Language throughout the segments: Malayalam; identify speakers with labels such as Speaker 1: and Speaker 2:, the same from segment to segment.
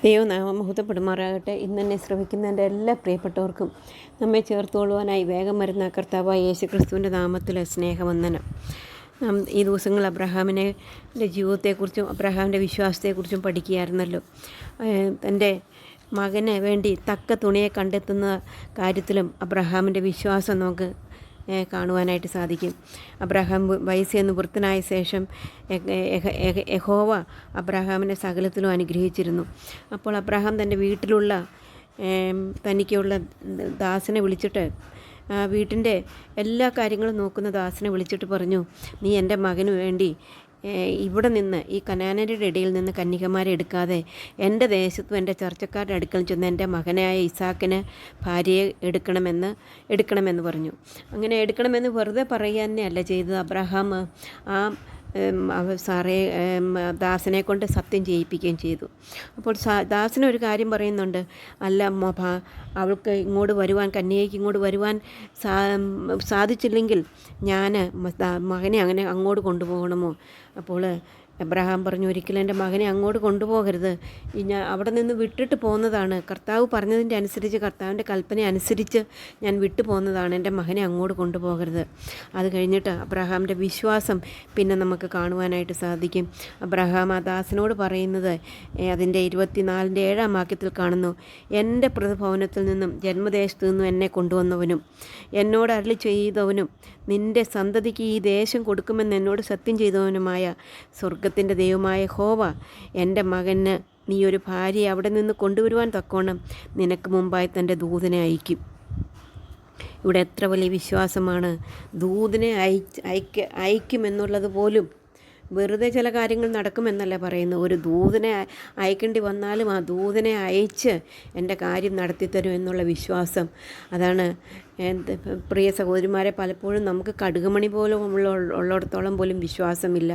Speaker 1: ദൈവനാമം മഹത്വപ്പെടുമാറാകട്ടെ. ഇന്ന് എന്നെ ശ്രമിക്കുന്ന എൻ്റെ എല്ലാ പ്രിയപ്പെട്ടവർക്കും നമ്മെ ചേർത്തുകൊള്ളുവാനായി വേഗം വരുന്ന കർത്താവായ യേശു ക്രിസ്തുവിൻ്റെ നാമത്തിൽ സ്നേഹവന്ദനം. ഈ ദിവസങ്ങൾ അബ്രഹാമിൻ്റെ ജീവിതത്തെക്കുറിച്ചും അബ്രഹാമിൻ്റെ വിശ്വാസത്തെക്കുറിച്ചും പഠിക്കുകയായിരുന്നല്ലോ. തൻ്റെ മകന് വേണ്ടി തക്ക തുണയെ കണ്ടെത്തുന്ന കാര്യത്തിലും അബ്രഹാമിൻ്റെ വിശ്വാസം നമുക്ക് കാണുവാനായിട്ട് സാധിക്കും. അബ്രഹാം വയസ്സ് എന്ന് വൃദ്ധനായ ശേഷം യഹോവ അബ്രഹാമിനെ സകലത്തിലും അനുഗ്രഹിച്ചിരുന്നു. അപ്പോൾ അബ്രഹാം തൻ്റെ വീട്ടിലുള്ള തനിക്കുള്ള ദാസനെ വിളിച്ചിട്ട് വീട്ടിൻ്റെ എല്ലാ കാര്യങ്ങളും നോക്കുന്ന ദാസനെ വിളിച്ചിട്ട് പറഞ്ഞു, നീ എൻ്റെ മകന് വേണ്ടി ഇവിടെ നിന്ന് ഈ കനാന്യരുടെ ഇടയിൽ നിന്ന് കന്യകമാരെ എടുക്കാതെ എൻ്റെ ദേശത്തും എൻ്റെ ചർച്ചക്കാരുടെ അടുക്കൽ ചെന്ന് എൻ്റെ മകനായ ഇസാക്കിന് ഭാര്യയെ എടുക്കണമെന്ന് പറഞ്ഞു. അങ്ങനെ എടുക്കണമെന്ന് വെറുതെ പറയുക തന്നെയല്ല ചെയ്തത്. അബ്രഹാം ദാസനെ കൊണ്ട് സത്യം ചെയ്യിപ്പിക്കുകയും ചെയ്തു. അപ്പോൾ ദാസനൊരു കാര്യം പറയുന്നുണ്ട്, അല്ല അവൾക്ക് ഇങ്ങോട്ട് വരുവാൻ, കന്യകയ്ക്ക് ഇങ്ങോട്ട് വരുവാൻ സാധിച്ചില്ലെങ്കിൽ ഞാൻ മകനെ അങ്ങനെ അങ്ങോട്ട് കൊണ്ടുപോകണമോ? അപ്പോൾ അബ്രഹാം പറഞ്ഞു, ഒരിക്കലും എൻ്റെ മകനെ അങ്ങോട്ട് കൊണ്ടുപോകരുത്, ഞാൻ അവിടെ നിന്ന് വിട്ടിട്ട് പോകുന്നതാണ്. കർത്താവ് പറഞ്ഞതിൻ്റെ അനുസരിച്ച്, കർത്താവിൻ്റെ കൽപ്പന അനുസരിച്ച് ഞാൻ വിട്ടു പോകുന്നതാണ്. എൻ്റെ മകനെ അങ്ങോട്ട് കൊണ്ടുപോകരുത്. അത് കഴിഞ്ഞിട്ട് അബ്രഹാമിൻ്റെ വിശ്വാസം പിന്നെ നമുക്ക് കാണുവാനായിട്ട് സാധിക്കും. അബ്രഹാം ആ ദാസനോട് പറയുന്നത് അതിൻ്റെ 24-7 വാക്യത്തിൽ കാണുന്നു, എൻ്റെ പ്രതിഭവനത്തിൽ നിന്നും ജന്മദേശത്തു നിന്നും എന്നെ കൊണ്ടുവന്നവനും എന്നോട് അരുളി ചെയ്തവനും നിൻ്റെ സന്തതിക്ക് ഈ ദേശം കൊടുക്കുമെന്ന് എന്നോട് സത്യം ചെയ്തവനുമായ സ്വർഗത്തിൻ്റെ ദൈവമായ യഹോവ എൻ്റെ മകന് നീ ഒരു ഭാര്യയെ അവിടെ നിന്ന് കൊണ്ടുവരുവാൻ തക്കോണം നിനക്ക് മുമ്പായി തൻ്റെ ദൂതനെ അയക്കും. ഇവിടെ എത്ര വലിയ വിശ്വാസമാണ്! ദൂതനെ അയക്കുമെന്നുള്ളത് പോലും വെറുതെ ചില കാര്യങ്ങൾ നടക്കുമെന്നല്ല പറയുന്നത്. ഒരു ദൂതനെ അയക്കേണ്ടി വന്നാലും ആ ദൂതനെ അയച്ച് എൻ്റെ കാര്യം നടത്തിത്തരും എന്നുള്ള വിശ്വാസം. അതാണ് പ്രിയ സഹോദരിമാരെ, പലപ്പോഴും നമുക്ക് കടുകുമണി പോലും ഉള്ളിടത്തോളം പോലും വിശ്വാസമില്ല,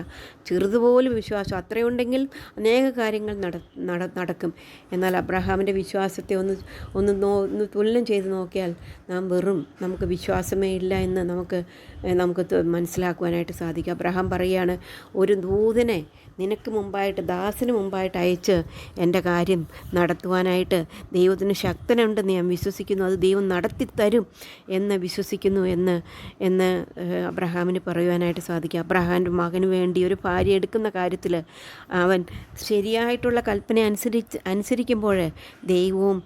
Speaker 1: ചെറുതുപോലും വിശ്വാസം അത്രയുണ്ടെങ്കിൽ അനേക കാര്യങ്ങൾ നടക്കും. എന്നാൽ അബ്രഹാമിൻ്റെ വിശ്വാസത്തെ ഒന്ന് തുലനം ചെയ്ത് നോക്കിയാൽ നമുക്ക് വിശ്വാസമേ ഇല്ല എന്ന് നമുക്ക് മനസ്സിലാക്കുവാനായിട്ട് സാധിക്കും. അബ്രഹാം പറയുകയാണ്, ഒരു ദൂതനെ നിനക്ക് മുമ്പായിട്ട്, ദാസന് മുമ്പായിട്ട് അയച്ച് എൻ്റെ കാര്യം നടത്തുവാനായിട്ട് ദൈവത്തിന് ശക്തനുണ്ടെന്ന് ഞാൻ വിശ്വസിക്കുന്നു, അത് ദൈവം നടത്തിത്തരും എന്ന് വിശ്വസിക്കുന്നു എന്ന് അബ്രഹാമിന് പറയുവാനായിട്ട് സാധിക്കും. അബ്രഹാമിൻ്റെ മകന് വേണ്ടി ഒരു ഭാര്യ എടുക്കുന്ന കാര്യത്തിൽ അവൻ ശരിയായിട്ടുള്ള കൽപ്പന അനുസരിക്കുമ്പോൾ ദൈവവും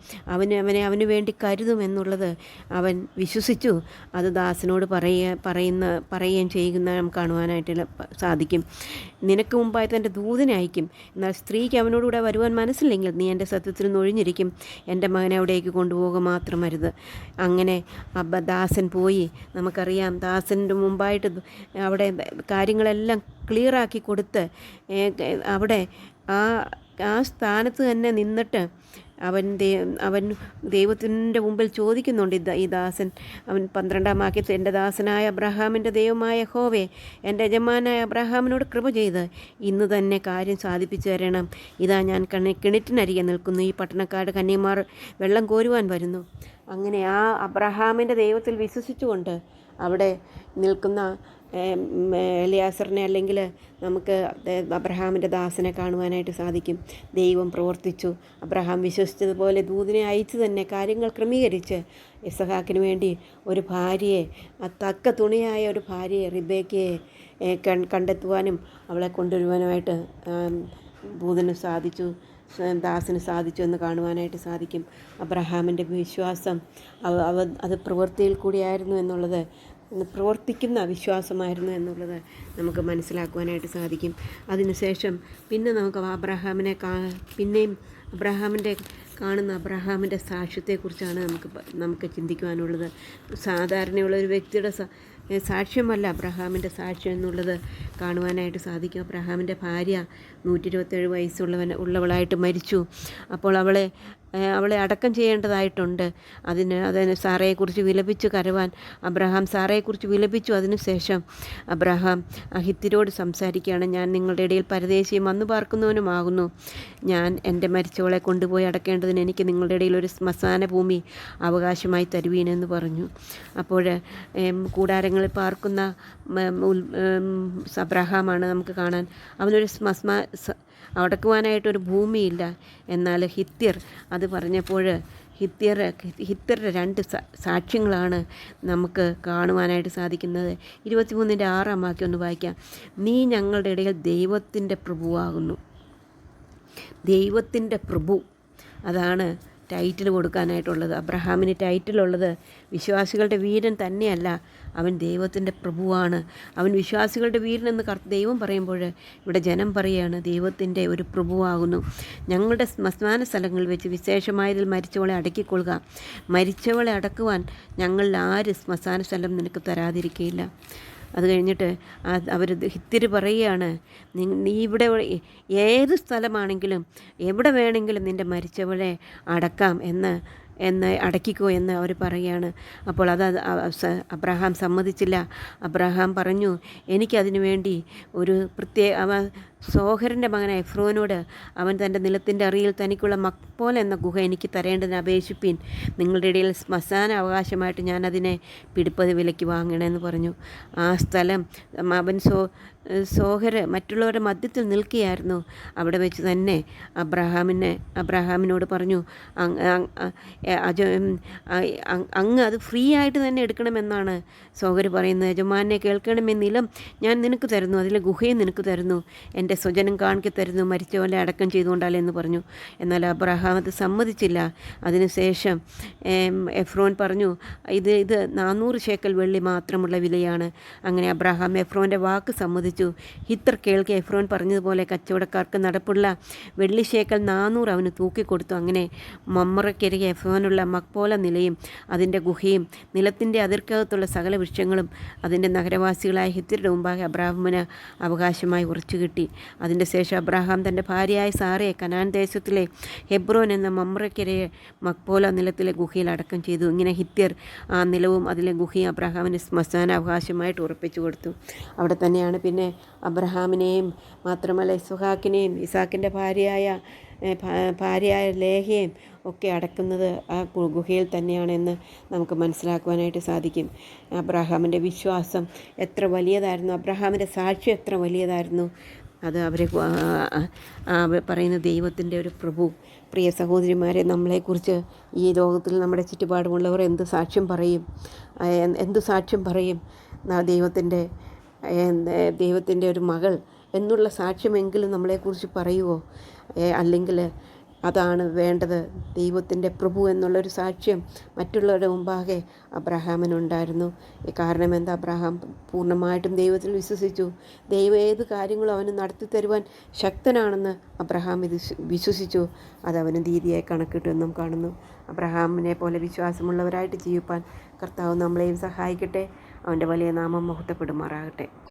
Speaker 1: അവന് വേണ്ടി കരുതുമെന്നുള്ളത് അവൻ വിശ്വസിച്ചു. അത് ദാസനോട് പറയുകയും ചെയ്യുന്ന നമുക്ക് കാണുവാനായിട്ട് സാധിക്കും. നിനക്ക് മുമ്പായി തൻ്റെ ദൂതനെ അയക്കും, എന്നാൽ സ്ത്രീക്ക് അവനോടുകൂടെ വരുവാൻ മനസ്സില്ലെങ്കിൽ നീ എൻ്റെ സത്യത്തിൽ നൊഴിഞ്ഞിരിക്കും, എൻ്റെ മകനെ അവിടേക്ക് കൊണ്ടുപോകുക മാത്രമരുത്. അങ്ങനെ ദാസൻ പോയി. നമുക്കറിയാം, ദാസൻ്റെ മുമ്പായിട്ട് അവിടെ കാര്യങ്ങളെല്ലാം ക്ലിയറാക്കി കൊടുത്ത് അവിടെ ആ സ്ഥാനത്ത് തന്നെ നിന്നിട്ട് അവൻ ദൈവത്തിൻ്റെ മുമ്പിൽ ചോദിക്കുന്നുണ്ട്. ഈ ദാസൻ അവൻ 12 വാക്യത്തിൽ, എൻ്റെ ദാസനായ അബ്രഹാമിൻ്റെ ദൈവമായ യഹോവേ, എൻ്റെ യജമാനായ അബ്രഹാമിനോട് കൃപ ചെയ്ത് ഇന്ന് തന്നെ കാര്യം സാധിപ്പിച്ചു തരണം. ഇതാ ഞാൻ കിണറ്റിനരികെ നിൽക്കുന്നു, ഈ പട്ടണക്കാരുടെ കന്യമാർ വെള്ളം കോരുവാൻ വരുന്നു. അങ്ങനെ ആ അബ്രഹാമിൻ്റെ ദൈവത്തിൽ വിശ്വസിച്ചുകൊണ്ട് അവിടെ നിൽക്കുന്ന എലിയാസറിനെ, അല്ലെങ്കിൽ നമുക്ക് അബ്രഹാമിൻ്റെ ദാസനെ കാണുവാനായിട്ട് സാധിക്കും. ദൈവം പ്രവർത്തിച്ചു. അബ്രഹാം വിശ്വസിച്ചതുപോലെ ദൂതനെ അയച്ചു തന്നെ കാര്യങ്ങൾ ക്രമീകരിച്ച് ഇസഹാക്കിന് വേണ്ടി ഒരു ഭാര്യയെ, തക്ക തുണിയായ ഒരു ഭാര്യയെ, റിബേക്കയെ കണ്ടെത്തുവാനും അവളെ കൊണ്ടുവരുവാനുമായിട്ട് ദാസന് സാധിച്ചു എന്ന് കാണുവാനായിട്ട് സാധിക്കും. അബ്രഹാമിൻ്റെ വിശ്വാസം അത് പ്രവൃത്തിയിൽ കൂടിയായിരുന്നു എന്നുള്ളത്, പ്രവർത്തിക്കുന്ന വിശ്വാസമായിരുന്നു എന്നുള്ളത് നമുക്ക് മനസ്സിലാക്കുവാനായിട്ട് സാധിക്കും. അതിനുശേഷം പിന്നെ നമുക്ക് പിന്നെയും കാണുന്ന അബ്രഹാമിൻ്റെ സാക്ഷ്യത്തെക്കുറിച്ചാണ് നമുക്ക് ചിന്തിക്കുവാനുള്ളത്. സാധാരണയുള്ള ഒരു വ്യക്തിയുടെ സാക്ഷ്യമല്ല അബ്രഹാമിൻ്റെ സാക്ഷ്യം എന്നുള്ളത് കാണുവാനായിട്ട് സാധിക്കും. അബ്രഹാമിൻ്റെ ഭാര്യ 127 വയസ്സുള്ളവളായിട്ട് മരിച്ചു. അപ്പോൾ അവളെ അടക്കം ചെയ്യേണ്ടതായിട്ടുണ്ട്. അതിന് സാറയെക്കുറിച്ച് വിലപിച്ച് കരവാൻ അബ്രഹാം സാറയെക്കുറിച്ച് വിലപിച്ചു. അതിനുശേഷം അബ്രഹാം ഹിത്യരോട് സംസാരിക്കുകയാണ്, ഞാൻ നിങ്ങളുടെ ഇടയിൽ പരദേശിയും വന്നു പാർക്കുന്നവനുമാകുന്നു. ഞാൻ എൻ്റെ മരിച്ചവളെ കൊണ്ടുപോയി അടക്കേണ്ടതിന് എനിക്ക് നിങ്ങളുടെ ഇടയിൽ ഒരു ശ്മശാന ഭൂമി അവകാശമായി തരുവീനെന്ന് പറഞ്ഞു. അപ്പോൾ കൂടാരങ്ങളിൽ പാർക്കുന്ന അബ്രഹാമാണ് നമുക്ക് കാണാൻ. അവനൊരു അടക്കുവാനായിട്ടൊരു ഭൂമിയില്ല. എന്നാൽ ഹിത്യർ അത് പറഞ്ഞപ്പോൾ ഹിത്യരുടെ 2 സാക്ഷ്യങ്ങളാണ് നമുക്ക് കാണുവാനായിട്ട് സാധിക്കുന്നത്. 23-6 വാക്യം ഒന്ന് വായിക്കാം. നീ ഞങ്ങളുടെ ഇടയിൽ ദൈവത്തിൻ്റെ പ്രഭുവാകുന്നു. ദൈവത്തിൻ്റെ പ്രഭു, അതാണ് ടൈറ്റിൽ കൊടുക്കാനായിട്ടുള്ളത്. അബ്രഹാമിന് ടൈറ്റിലുള്ളത് വിശ്വാസികളുടെ വീരൻ തന്നെയല്ല, അവൻ ദൈവത്തിൻ്റെ പ്രഭുവാണ്. അവൻ വിശ്വാസികളുടെ വീരനെന്ന് ദൈവം പറയുമ്പോൾ ഇവിടെ ജനം പറയുകയാണ് ദൈവത്തിൻ്റെ ഒരു പ്രഭുവാകുന്നു. ഞങ്ങളുടെ ശ്മശാന സ്ഥലങ്ങളിൽ വെച്ച് വിശേഷമായതിൽ മരിച്ചവളെ അടക്കിക്കൊള്ളുക. മരിച്ചവളെ അടക്കുവാൻ ഞങ്ങളിൽ ആര് ശ്മശാന സ്ഥലം നിനക്ക് തരാതിരിക്കുകയില്ല. അത് കഴിഞ്ഞിട്ട് ഹിത്യർ പറയുകയാണ്, നീ ഇവിടെ ഏത് സ്ഥലമാണെങ്കിലും എവിടെ വേണമെങ്കിലും നിൻ്റെ മരിച്ചവളെ അടക്കാം എന്ന് അടക്കിക്കോ എന്ന് അവർ പറയുകയാണ്. അപ്പോൾ അബ്രഹാം സമ്മതിച്ചില്ല. അബ്രഹാം പറഞ്ഞു, എനിക്കതിനു വേണ്ടി ഒരു സോഹറിൻ്റെ മകനായ എഫ്രോനോട് അവൻ തൻ്റെ നിലത്തിൻ്റെ അറിയിൽ തനിക്കുള്ള മക്പോൽ എന്ന ഗുഹ എനിക്ക് തരേണ്ടതിന് അപേക്ഷിപ്പീൻ. നിങ്ങളുടെ ഇടയിൽ ശ്മശാന അവകാശമായിട്ട് ഞാനതിനെ പിടിപ്പത് വിലയ്ക്ക് വാങ്ങണമെന്ന് പറഞ്ഞു. ആ സ്ഥലം അവൻ സോഹർ മറ്റുള്ളവരുടെ മധ്യത്തിൽ നിൽക്കുകയായിരുന്നു. അവിടെ വെച്ച് തന്നെ അബ്രഹാമിനോട് പറഞ്ഞു, അങ്ങ് അത് ഫ്രീ ആയിട്ട് തന്നെ എടുക്കണമെന്നാണ് സോഹർ പറയുന്നത്. യജമാനെ കേൾക്കണമേ, നിലം ഞാൻ നിനക്ക് തരുന്നു, അതിലെ ഗുഹയും നിനക്ക് തരുന്നു, എൻ്റെ സ്വജനം കാണിക്ക് തരുന്നു, മരിച്ചവനെ അടക്കം ചെയ്തുകൊണ്ടാലെന്ന് പറഞ്ഞു. എന്നാൽ അബ്രഹാം അത് സമ്മതിച്ചില്ല. അതിനുശേഷം എഫ്രോൻ പറഞ്ഞു, ഇത് 400 ശേക്കൽ വെള്ളി മാത്രമുള്ള വിലയാണ്. അങ്ങനെ അബ്രഹാം എഫ്രോൻ്റെ വാക്ക് സമ്മതിച്ചു. ഹിത്യർ കേൾക്കെ എഫ്രോൻ പറഞ്ഞതുപോലെ കച്ചവടക്കാർക്ക് നടപ്പുള്ള വെള്ളി ശേക്കൽ 400 അവന് തൂക്കിക്കൊടുത്തു. അങ്ങനെ മമ്രയ്ക്കരികെ എഫ്രോനുള്ള മക്പോല നിലയും അതിൻ്റെ ഗുഹയും നിലത്തിൻ്റെ അതിർക്കകത്തുള്ള സകല വൃക്ഷങ്ങളും അതിൻ്റെ നഗരവാസികളായ ഹിത്യരുടെ മുമ്പാകെ അബ്രഹാമിന് അവകാശമായി ഉറച്ചു കിട്ടി. അതിൻ്റെ ശേഷം അബ്രഹാം തൻ്റെ ഭാര്യയായ സാറയെ കനാൻ ദേശത്തിലെ ഹെബ്രോൻ എന്ന മമ്രയ്ക്കരികെ മക്പോല നിലത്തിലെ ഗുഹയിൽ അടക്കം ചെയ്തു. ഇങ്ങനെ ഹിത്യർ ആ നിലവും അതിലെ ഗുഹയും അബ്രഹാമിന് ശ്മശാന അവകാശമായിട്ട് ഉറപ്പിച്ചു കൊടുത്തു. അവിടെ തന്നെയാണ് പിന്നെ അബ്രഹാമിനെയും മാത്രമല്ല ഇസാക്കിൻ്റെ ഭാര്യയായ ലേഹയെയും ഒക്കെ അടക്കുന്നത് ആ ഗുഹയിൽ തന്നെയാണെന്ന് നമുക്ക് മനസ്സിലാക്കുവാനായിട്ട് സാധിക്കും. അബ്രഹാമിൻ്റെ വിശ്വാസം എത്ര വലിയതായിരുന്നു, അബ്രഹാമിൻ്റെ സാക്ഷ്യം എത്ര വലിയതായിരുന്നു. അത് അവരെ പറയുന്ന ദൈവത്തിൻ്റെ ഒരു പ്രഭു. പ്രിയ സഹോദരിമാരെ, നമ്മളെക്കുറിച്ച് ഈ ലോകത്തിൽ നമ്മുടെ ചുറ്റുപാടുമുള്ളവർ എന്ത് സാക്ഷ്യം പറയും? ദൈവത്തിൻ്റെ ഒരു മകൾ എന്നുള്ള സാക്ഷ്യമെങ്കിലും നമ്മളെക്കുറിച്ച് പറയുമോ? അല്ലെങ്കിൽ അതാണ് വേണ്ടത്. ദൈവത്തിൻ്റെ പ്രഭു എന്നുള്ളൊരു സാക്ഷ്യം മറ്റുള്ളവരുടെ മുമ്പാകെ അബ്രഹാമിനുണ്ടായിരുന്നു. കാരണം എന്താ? അബ്രഹാം പൂർണ്ണമായിട്ടും ദൈവത്തിൽ വിശ്വസിച്ചു. ദൈവം ഏത് കാര്യങ്ങളും അവന് നടത്തി തരുവാൻ ശക്തനാണെന്ന് അബ്രഹാം വിശ്വസിച്ചു. അതവന് നീതിയായി കണക്കിട്ടെന്നും കാണുന്നു. അബ്രഹാമിനെ പോലെ വിശ്വാസമുള്ളവരായിട്ട് ജീവിപ്പാൻ കർത്താവ് നമ്മളെയും സഹായിക്കട്ടെ. അവൻ്റെ വലിയ നാമം മഹത്വപ്പെടുമാറാകട്ടെ.